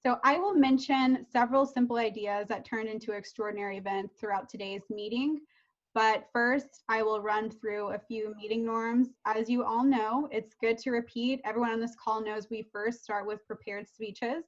So I will mention several simple ideas that turned into extraordinary events throughout today's meeting. But first, I will run through a few meeting norms. As you all know, it's good to repeat. Everyone on this call knows we first start with prepared speeches,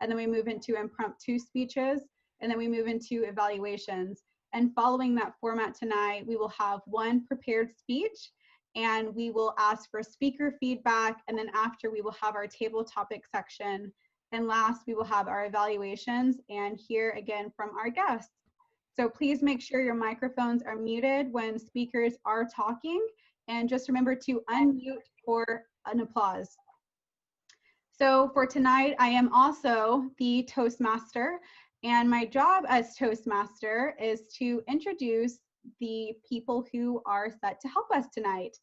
and then we move into impromptu speeches, and then we move into evaluations. And following that format tonight, we will have one prepared speech, and we will ask for speaker feedback, and then after we will have our table topic section. And last, we will have our evaluations and hear again from our guests. So please make sure your microphones are muted when speakers are talking, and just remember to unmute for an applause. So for tonight, I am also the Toastmaster, and my job as Toastmaster is to introduce the people who are set to help us tonight.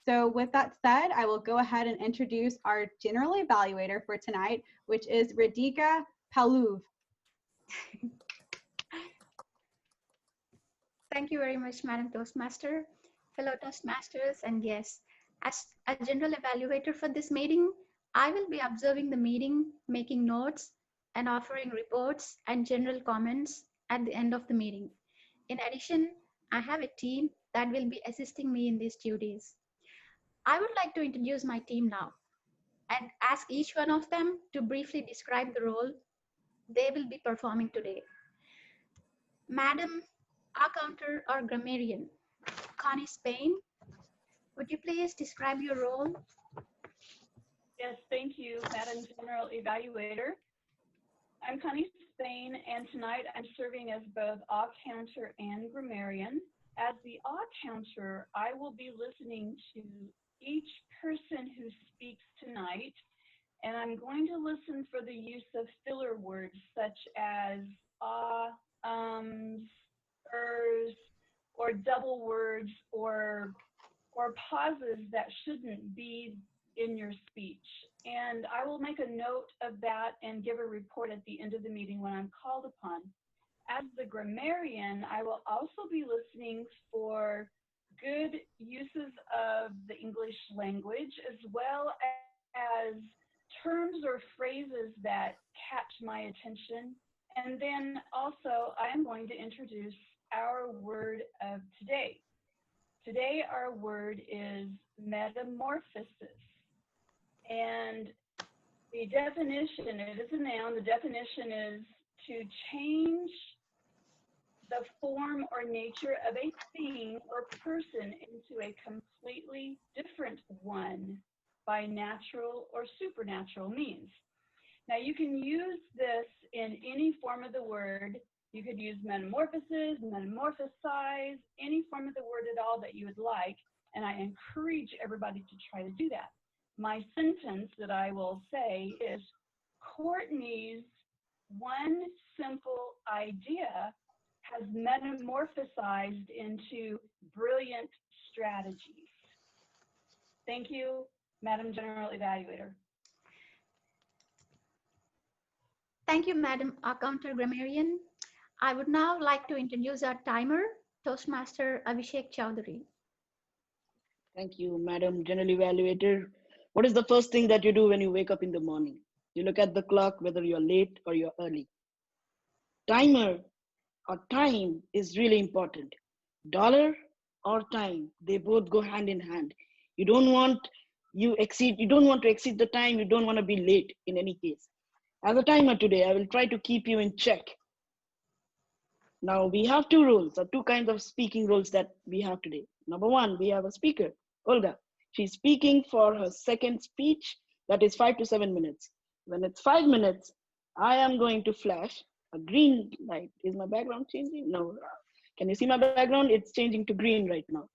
So with that said, I will go ahead and introduce our general evaluator for tonight, which is Radhika Paluv. Thank you very much, Madam Toastmaster. Fellow Toastmasters and guests, as a general evaluator for this meeting, I will be observing the meeting, making notes, and offering reports and general comments at the end of the meeting. In addition, I have a team that will be assisting me in these duties. I would like to introduce my team now and ask each one of them to briefly describe the role they will be performing today. Madam Accounter or Grammarian, Connie Spain, would you please describe your role? Yes, thank you, Madam General Evaluator. I'm Connie Spain, and tonight I'm serving as both Accounter and Grammarian. As the Accounter, I will be listening to each person who speaks tonight, and I'm going to listen for the use of filler words such as ers, or double words, or pauses that shouldn't be in your speech. And I will make a note of that and give a report at the end of the meeting when I'm called upon. As the grammarian, I will also be listening for good uses of the English language, as well as terms or phrases that catch my attention. And then also, I am going to introduce our word of today. Today, our word is metamorphosis. And the definition, it is a noun, the definition is to change the form or nature of a thing or person into a completely different one by natural or supernatural means. Now, you can use this in any form of the word. You could use metamorphosis, metamorphosize, any form of the word at all that you would like, and I encourage everybody to try to do that. My sentence that I will say is, Courtney's one simple idea has metamorphosized into brilliant strategies. Thank you, Madam General Evaluator. Thank you, Madam Accounter Grammarian. I would now like to introduce our timer, Toastmaster Abhishek Chowdhury. Thank you, Madam General Evaluator. What is the first thing that you do when you wake up in the morning? You look at the clock, whether you're late or you're early. Timer or time is really important. Dollar or time, they both go hand in hand. You don't want to exceed the time, you don't want to be late in any case. As a timer today, I will try to keep you in check. Now we have two roles, or two kinds of speaking roles that we have today. Number one, we have a speaker, Olga. She's speaking for her second speech, that is 5 to 7 minutes. When it's 5 minutes, I am going to flash a green light. Is my background changing? No. Can you see my background? It's changing to green right now.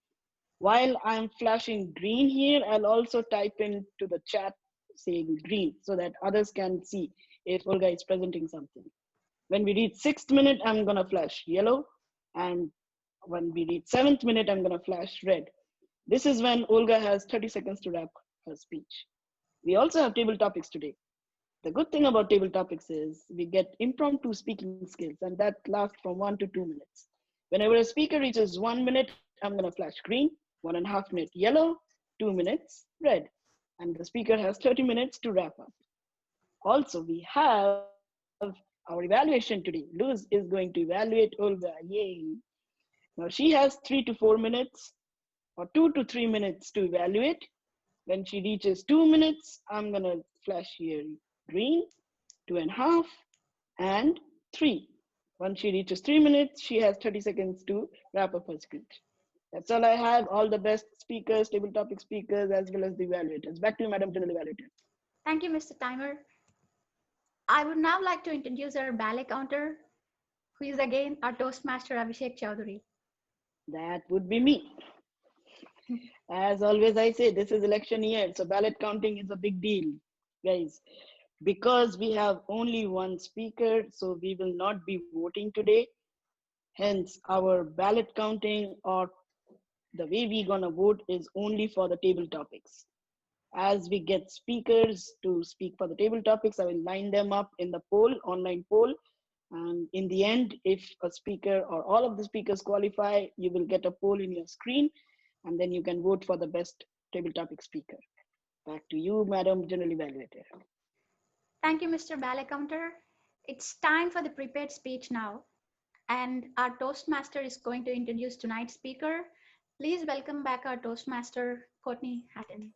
While I'm flashing green here, I'll also type into the chat saying green so that others can see if Olga is presenting something. When we reach 6th minute, I'm gonna flash yellow. And when we reach 7th minute, I'm gonna flash red. This is when Olga has 30 seconds to wrap her speech. We also have table topics today. The good thing about table topics is we get impromptu speaking skills, and that lasts from 1 to 2 minutes. Whenever a speaker reaches 1 minute, I'm gonna flash green, 1.5 minute yellow, 2 minutes red. And the speaker has 30 minutes to wrap up. Also, we have our evaluation today. Luz is going to evaluate Olga. Yay. Now she has 3 to 4 minutes or 2 to 3 minutes to evaluate. When she reaches 2 minutes, I'm gonna flash here green, 2.5, and 3. Once she reaches 3 minutes, she has 30 seconds to wrap up her speech. That's all I have. All the best speakers, table topic speakers, as well as the evaluators. Back to you, Madam General Evaluator. Thank you, Mr. Timer. I would now like to introduce our ballet counter, who is again our Toastmaster Abhishek Chowdhury. That would be me. As always, I say this is election year, so ballot counting is a big deal, guys. Because we have only one speaker, so we will not be voting today. Hence, our ballot counting or the way we're gonna vote is only for the table topics. As we get speakers to speak for the table topics, I will line them up in the poll, online poll. And in the end, if a speaker or all of the speakers qualify, you will get a poll in your screen, and then you can vote for the best table topic speaker. Back to you, Madam General Evaluator. Thank you, Mr. Ballet Counter. It's time for the prepared speech now. And our Toastmaster is going to introduce tonight's speaker. Please welcome back our Toastmaster, Courtney Hatton.